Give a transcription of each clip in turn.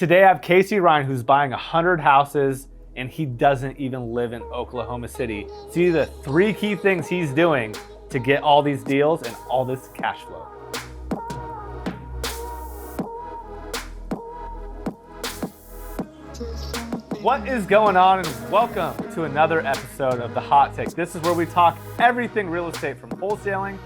Today I have Casey Ryan, who's buying 100 houses, and he doesn't even live in Oklahoma City. See the 3 key things he's doing to get all these deals and all this cash flow. What is going on, and welcome to another episode of The Hot Take. This is where we talk everything real estate, from wholesaling,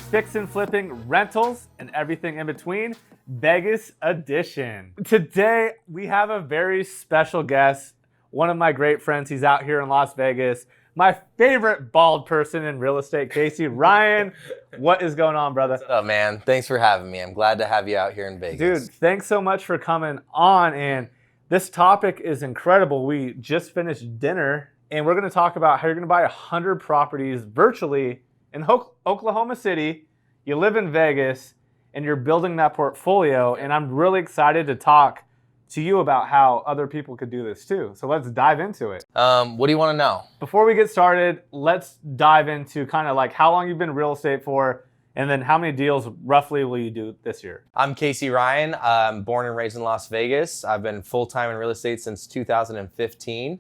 fix and flipping, rentals, and everything in between. Vegas edition. Today we have a very special guest, one of my great friends. He's out here in Las Vegas. My favorite bald person in real estate, Casey Ryan. What is going on, brother? What's up, man? Thanks for having me. I'm glad to have you out here in Vegas. Dude, thanks so much for coming on. And this topic is incredible. We just finished dinner, and we're going to talk about how you're going to buy 100 properties virtually in Oklahoma City. You live in Vegas, and you're building that portfolio. And I'm really excited to talk to you about how other people could do this too. So let's dive into it. What do you want to know? Before we get started, let's dive into kind of like how long you've been in real estate for, and then how many deals roughly will you do this year? I'm Casey Ryan. I'm born and raised in Las Vegas. I've been full-time in real estate since 2015.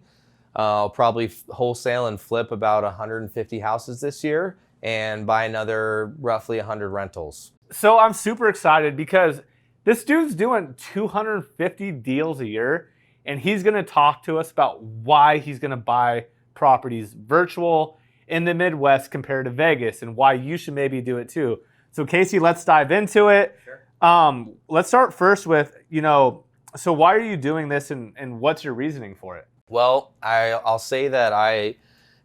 I'll probably wholesale and flip about 150 houses this year and buy another roughly 100 rentals. So I'm super excited because this dude's doing 250 deals a year, and he's going to talk to us about why he's going to buy properties virtual in the Midwest compared to Vegas, and why you should maybe do it too. So Casey, let's dive into it. Sure. Let's start first with, so why are you doing this, and what's your reasoning for it? Well, I'll say that I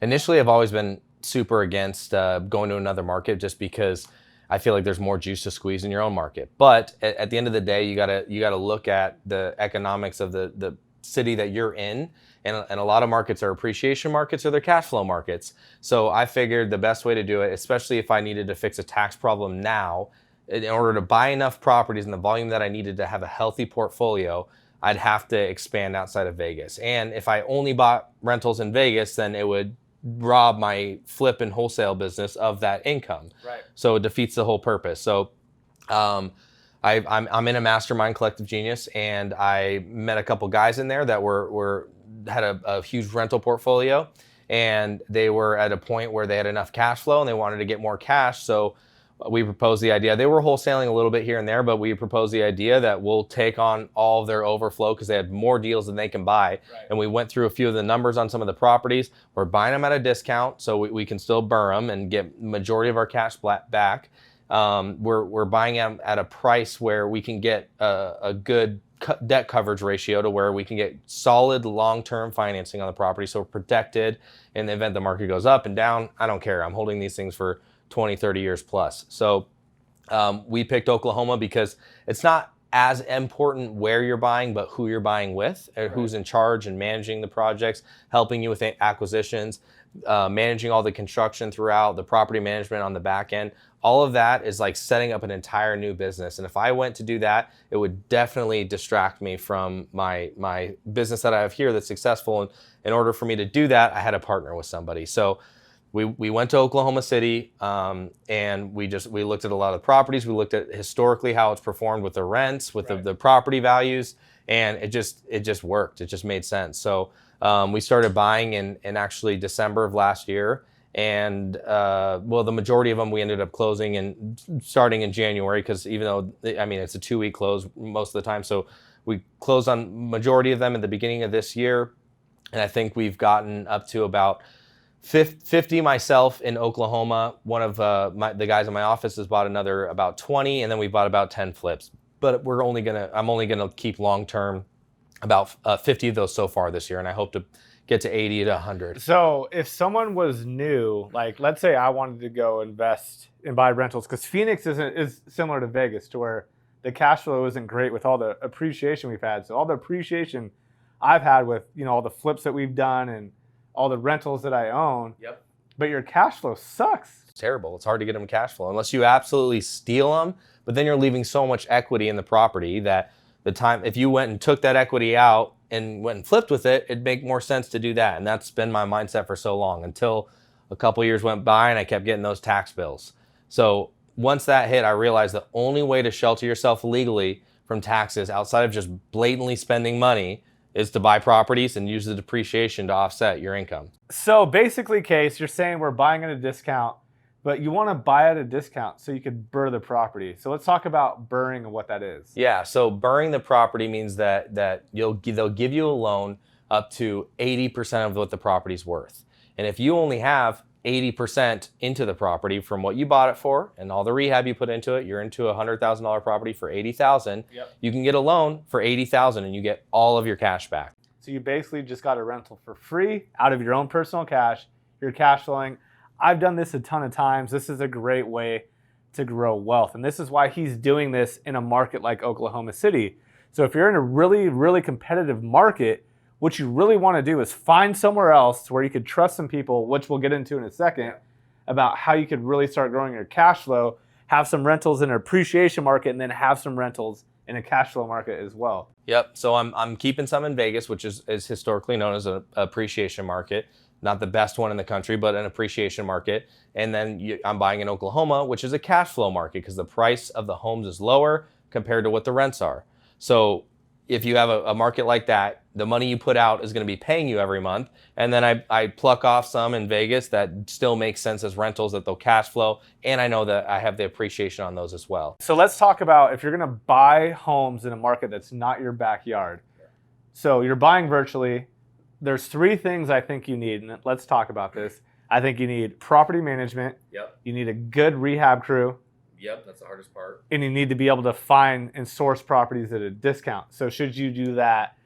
initially have always been super against going to another market, just because I feel like there's more juice to squeeze in your own market. But at the end of the day, you gotta look at the economics of the city that you're in. And a lot of markets are appreciation markets or they're cash flow markets. So I figured the best way to do it, especially if I needed to fix a tax problem now, in order to buy enough properties in the volume that I needed to have a healthy portfolio, I'd have to expand outside of Vegas. And if I only bought rentals in Vegas, then it would rob my flip and wholesale business of that income. Right. So it defeats the whole purpose. So I'm in a mastermind, Collective Genius, and I met a couple guys in there that had a huge rental portfolio, and they were at a point where they had enough cash flow and they wanted to get more cash. So we proposed the idea. They were wholesaling a little bit here and there, but we proposed the idea that we'll take on all of their overflow because they had more deals than they can buy. Right. And we went through a few of the numbers on some of the properties. We're buying them at a discount, so we can still burn them and get majority of our cash back. We're buying them at a price where we can get a good debt coverage ratio to where we can get solid long-term financing on the property, so we're protected in the event the market goes up and down. I don't care. I'm holding these things for 20, 30 years plus. So we picked Oklahoma because it's not as important where you're buying, but who you're buying with, right, who's in charge and managing the projects, helping you with acquisitions, managing all the construction throughout, the property management on the back end. All of that is like setting up an entire new business. And if I went to do that, it would definitely distract me from my business that I have here that's successful. And in order for me to do that, I had to partner with somebody. So we went to Oklahoma City, and we looked at a lot of the properties. We looked at historically how it's performed with the rents, with the property values, and it just worked. It just made sense. So we started buying in actually December of last year. And the majority of them we ended up closing and starting in January, because even though, it's a 2-week close most of the time. So we closed on majority of them at the beginning of this year. And I think we've gotten up to about 50 myself in Oklahoma. One of the guys in my office has bought another about 20, and then we bought about 10 flips. But I'm only gonna keep long-term about 50 of those so far this year, and I hope to get to 80 to 100. So if someone was new, like let's say I wanted to go invest and buy rentals, because Phoenix is similar to Vegas, to where the cash flow isn't great with all the appreciation we've had. So all the appreciation I've had with all the flips that we've done and all the rentals that I own. Yep. But your cash flow sucks. It's terrible. It's hard to get them cash flow unless you absolutely steal them. But then you're leaving so much equity in the property that if you went and took that equity out and went and flipped with it, it'd make more sense to do that. And that's been my mindset for so long, until a couple years went by and I kept getting those tax bills. So once that hit, I realized the only way to shelter yourself legally from taxes outside of just blatantly spending money is to buy properties and use the depreciation to offset your income. So basically, Case, you're saying we're buying at a discount, but you want to buy at a discount so you could burr the property. So let's talk about burring and what that is. Yeah, so burring the property means that they'll give you a loan up to 80% of what the property's worth. And if you only have 80% into the property from what you bought it for and all the rehab you put into it, you're into a $100,000 property for $80,000. Yep. You can get a loan for $80,000 and you get all of your cash back. So you basically just got a rental for free out of your own personal cash. You're cash flowing. I've done this a ton of times. This is a great way to grow wealth. And this is why he's doing this in a market like Oklahoma City. So if you're in a really, really competitive market, what you really want to do is find somewhere else where you could trust some people, which we'll get into in a second, about how you could really start growing your cash flow, have some rentals in an appreciation market, and then have some rentals in a cash flow market as well. Yep. So I'm keeping some in Vegas, which is historically known as an appreciation market. Not the best one in the country, but an appreciation market. And then I'm buying in Oklahoma, which is a cash flow market because the price of the homes is lower compared to what the rents are. So if you have a market like that, the money you put out is going to be paying you every month. And then I pluck off some in Vegas that still makes sense as rentals that they'll cash flow. And I know that I have the appreciation on those as well. So let's talk about if you're going to buy homes in a market that's not your backyard. So you're buying virtually. There's three things I think you need. And let's talk about this. I think you need property management. Yep. You need a good rehab crew. Yep, that's the hardest part. And you need to be able to find and source properties at a discount. So should you do that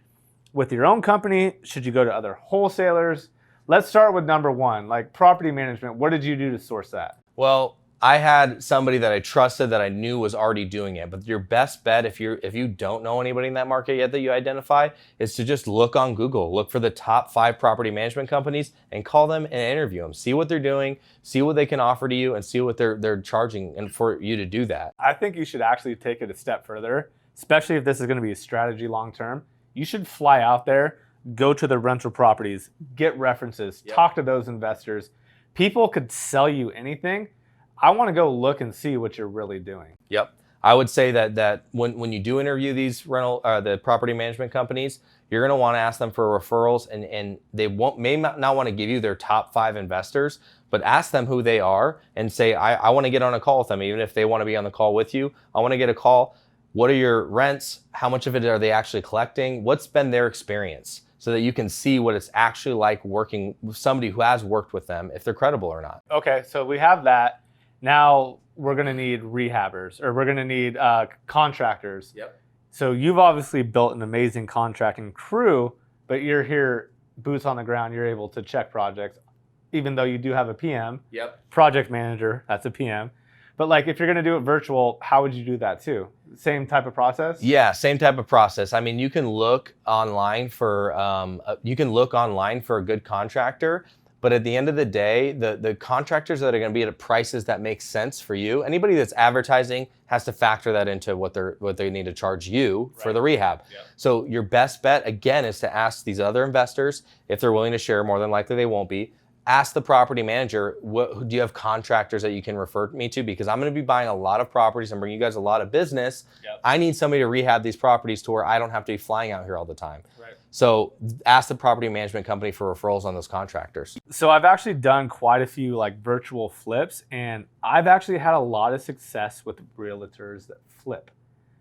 with your own company? Should you go to other wholesalers? Let's start with number one, like property management. What did you do to source that? Well, I had somebody that I trusted that I knew was already doing it. But your best bet if you don't know anybody in that market yet that you identify is to just look on Google. Look for the top 5 property management companies and call them and interview them. See what they're doing, see what they can offer to you, and see what they're charging and for you to do that. I think you should actually take it a step further, especially if this is going to be a strategy long term. You should fly out there, go to the rental properties, get references, talk to those investors. People could sell you anything. I want to go look and see what you're really doing. Yep. I would say that when you do interview these the property management companies, you're going to want to ask them for referrals, and they may not want to give you their top 5 investors, but ask them who they are and say, I want to get on a call with them, even if they want to be on the call with you. I want to get a call. What are your rents? How much of it are they actually collecting? What's been their experience? So that you can see what it's actually like working with somebody who has worked with them, if they're credible or not. Okay, so we have that. Now we're going to need rehabbers, or we're going to need contractors. Yep. So you've obviously built an amazing contracting crew, but you're here, boots on the ground. You're able to check projects, even though you do have a PM. Yep. Project manager, that's a PM. But like, if you're going to do it virtual, how would you do that too? Same type of process? Yeah, same type of process. I mean, you can look online for a good contractor. But at the end of the day, the contractors that are going to be at prices that make sense for you, anybody that's advertising has to factor that into what they need to charge you for the rehab. Yep. So your best bet, again, is to ask these other investors if they're willing to share. More than likely they won't be. Ask the property manager, do you have contractors that you can refer me to? Because I'm going to be buying a lot of properties and bringing you guys a lot of business. Yep. I need somebody to rehab these properties to where I don't have to be flying out here all the time. Right. So ask the property management company for referrals on those contractors. So I've actually done quite a few like virtual flips, and I've actually had a lot of success with realtors that flip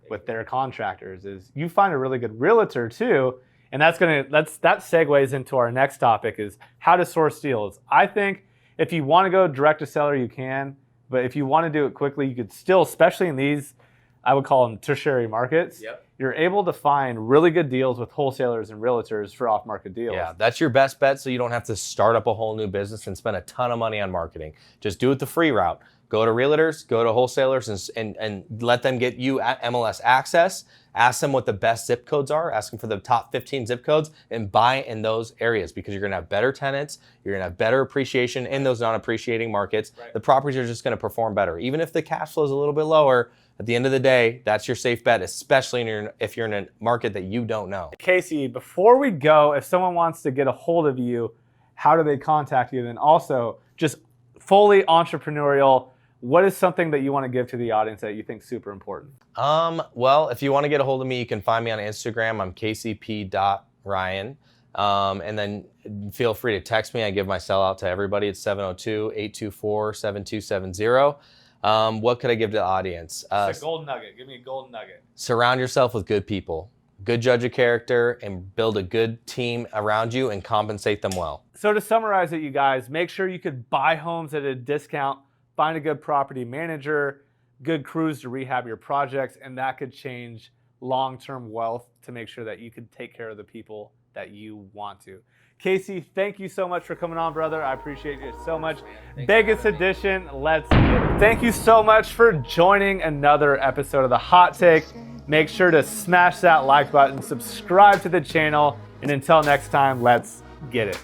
with their contractors. Is you find a really good realtor too. And that segues into our next topic, is how to source deals. I think if you want to go direct to seller, you can, but if you want to do it quickly, you could still, especially in these, I would call them tertiary markets. Yep. You're able to find really good deals with wholesalers and realtors for off-market deals. Yeah, that's your best bet, so you don't have to start up a whole new business and spend a ton of money on marketing. Just do it the free route. Go to realtors, go to wholesalers, and let them get you MLS access. Ask them what the best zip codes are. Ask them for the top 15 zip codes and buy in those areas, because you're going to have better tenants. You're going to have better appreciation in those non-appreciating markets. Right. The properties are just going to perform better. Even if the cash flow is a little bit lower, at the end of the day, that's your safe bet, especially if you're in a market that you don't know. Casey, before we go, if someone wants to get a hold of you, how do they contact you? Then also, just fully entrepreneurial, what is something that you want to give to the audience that you think is super important? Well, if you want to get a hold of me, you can find me on Instagram. I'm kcp.ryan. And then feel free to text me. I give my cell out to everybody. It's 702-824-7270. What could I give to the audience? It's a golden nugget. Give me a golden nugget. Surround yourself with good people. Good judge of character, and build a good team around you and compensate them well. So to summarize it, you guys, make sure you could buy homes at a discount, find a good property manager, good crews to rehab your projects, and that could change long-term wealth to make sure that you can take care of the people that you want to. Casey, thank you so much for coming on, brother. I appreciate you so much. Vegas edition, let's get it. Thank you so much for joining another episode of The Hot Take. Make sure to smash that like button, subscribe to the channel, and until next time, let's get it.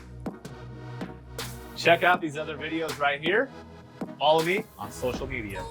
Check out these other videos right here. Follow me on social media.